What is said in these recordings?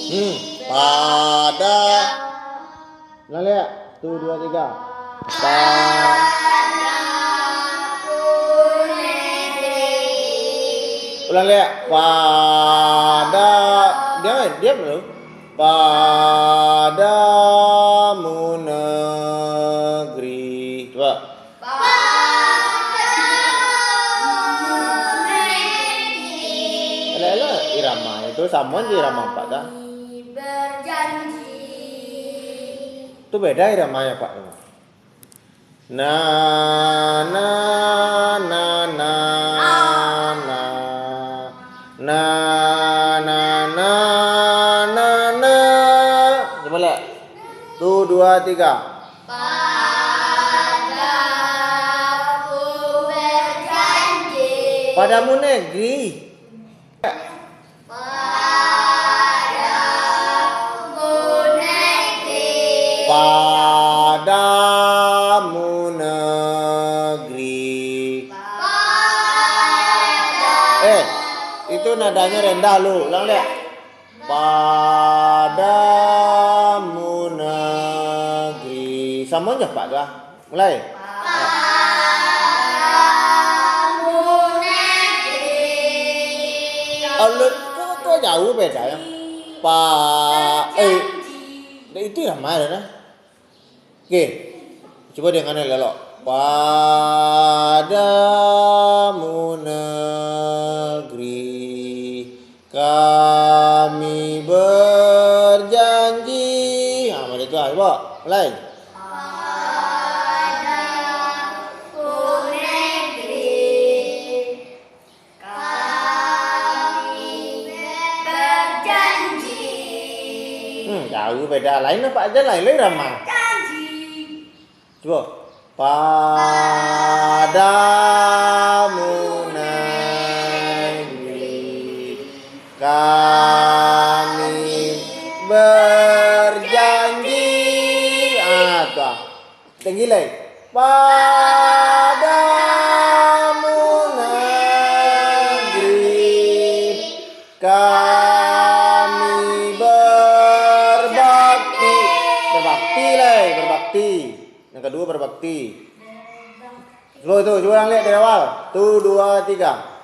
Pada. Ulang lihat. 1, 2, 3. Ulang lihat. Pada. Diam dulu. Padamu negeri. Coba. Elah irama itu sama aja irama 4 dah. Itu beda iramanya Pak. Na na na na na na na na na na. Coba lihat. 1, 2, 3. Padamu negeri. Padamu negeri. Itu nadanya rendah lu. Ulang lihat. Padamu negeri. Sama aja Pak dah. Mulai. Kok jauh beda ya? Itu yang mana? Oke, coba dengan lelok. Padamu negeri kami berjanji. Mana itu? Coba, mulai. Jauh beda. Lain apa aja lain ramah. Coba. Padamu negeri kami berjanji. Tuh. Tinggi lagi. Padamu negeri kami berbakti. Yang kedua berbakti. Coba orang lihat dari awal. 1, 2, 3.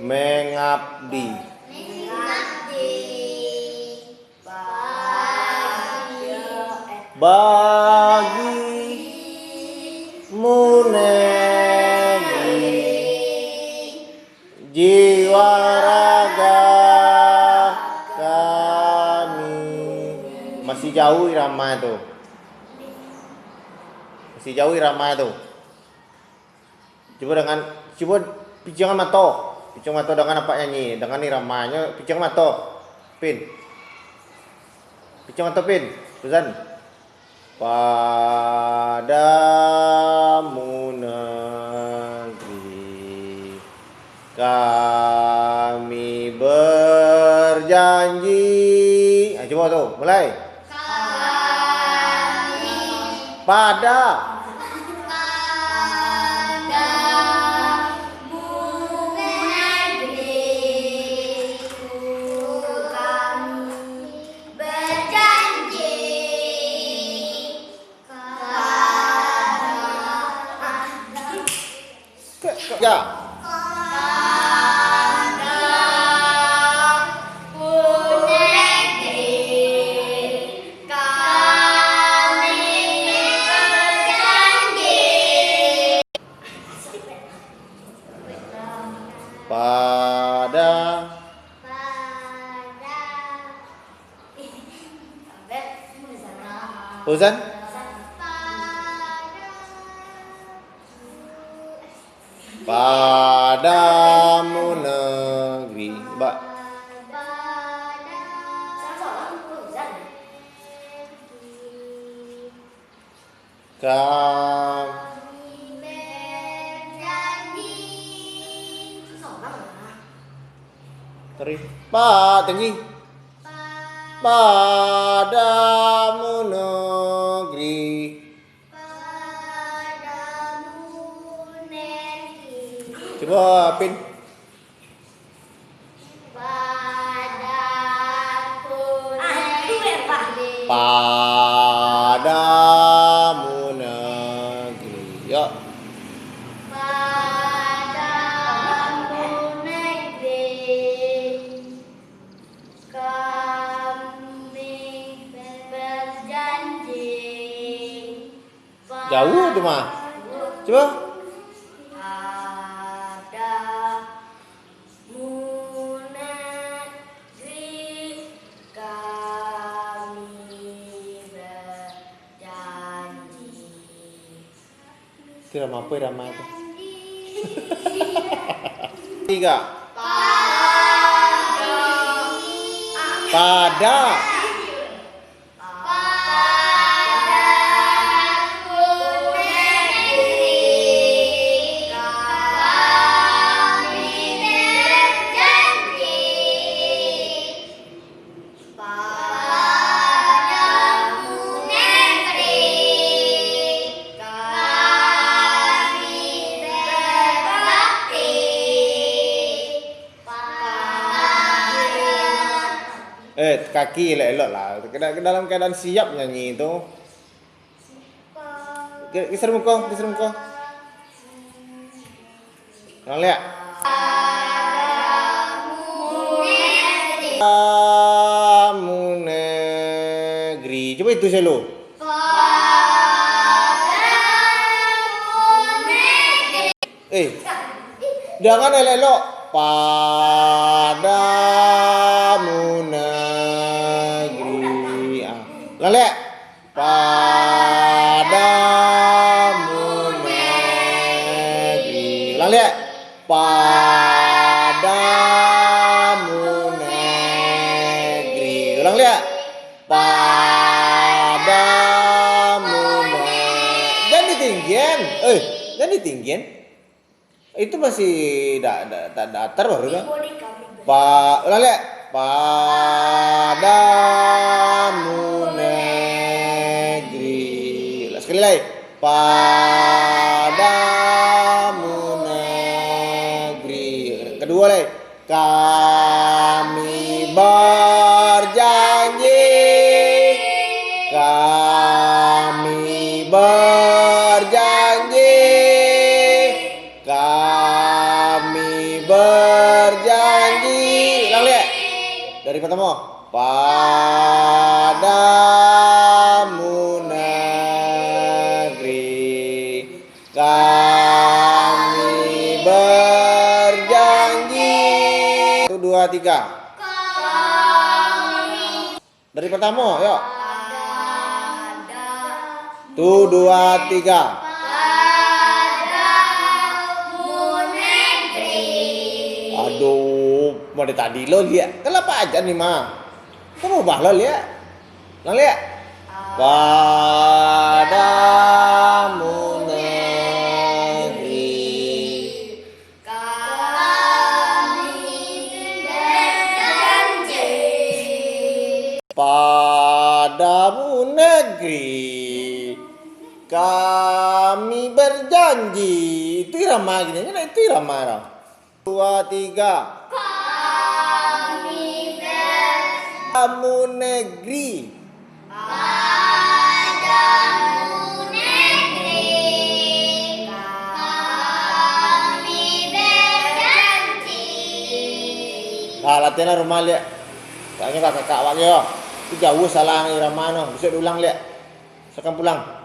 Mengabdi. Bagimu negeri jiwa raga kami. Masih jauh irama itu. Coba pijangan mata. Picung mata dengan apa nyanyi? Dengan iramanya picung mata. Pin. Picung mata pin. Suzan. Padamu negeri kami berjanji. Coba tuh, mulai. Pada ya. Pada Uzan Padamu negeri. Mbak. Pak tinggi. Padamu negeri. Coba Pin. Padamu negeri. Yuk. Jauh tuh mah. Coba. Itu Rama apa Rama itu? Tiga. Pada. Kaki elok lah. Dalam keadaan siap nyanyi itu. Geser muka, geser muka. Nah, lihat. Padamu negeri. Coba itu selalu. Jangan elok. Padamu negeri. Lale. Padamu negeri. Lale. Padamu negeri. Ulang lihat. Padamu negeri. Jangan ditinggian. Jangan ditinggian. Itu masih datar baru kan? Ulang lihat. Padamu negeri. Sekali lagi. Padamu negeri. Kedua lagi. Kami berjanji. Kami berjanji. Kami berjanji. Ulang lihat. Dari pertama. Padamu negeri. Kami berjanji. 1, 2, 3. Dari pertama, yuk. 1, 2, 3. Aduh, mau dari tadi lo lihat. Kenapa aja nih mah? Kamu ubah lo lihat. Lang lihat. Padamu negeri. Kami berjanji. Padamu negeri. Kami berjanji. Itu irama gini, itu irama ya. 2, 3. Padamu negeri. Padamu negeri. Kami berjanji. Nah, latihan rumah lihat. Kayaknya kakak wak yo. Itu jauh salah irama no. Bisa diulang lihat. Sekarang pulang.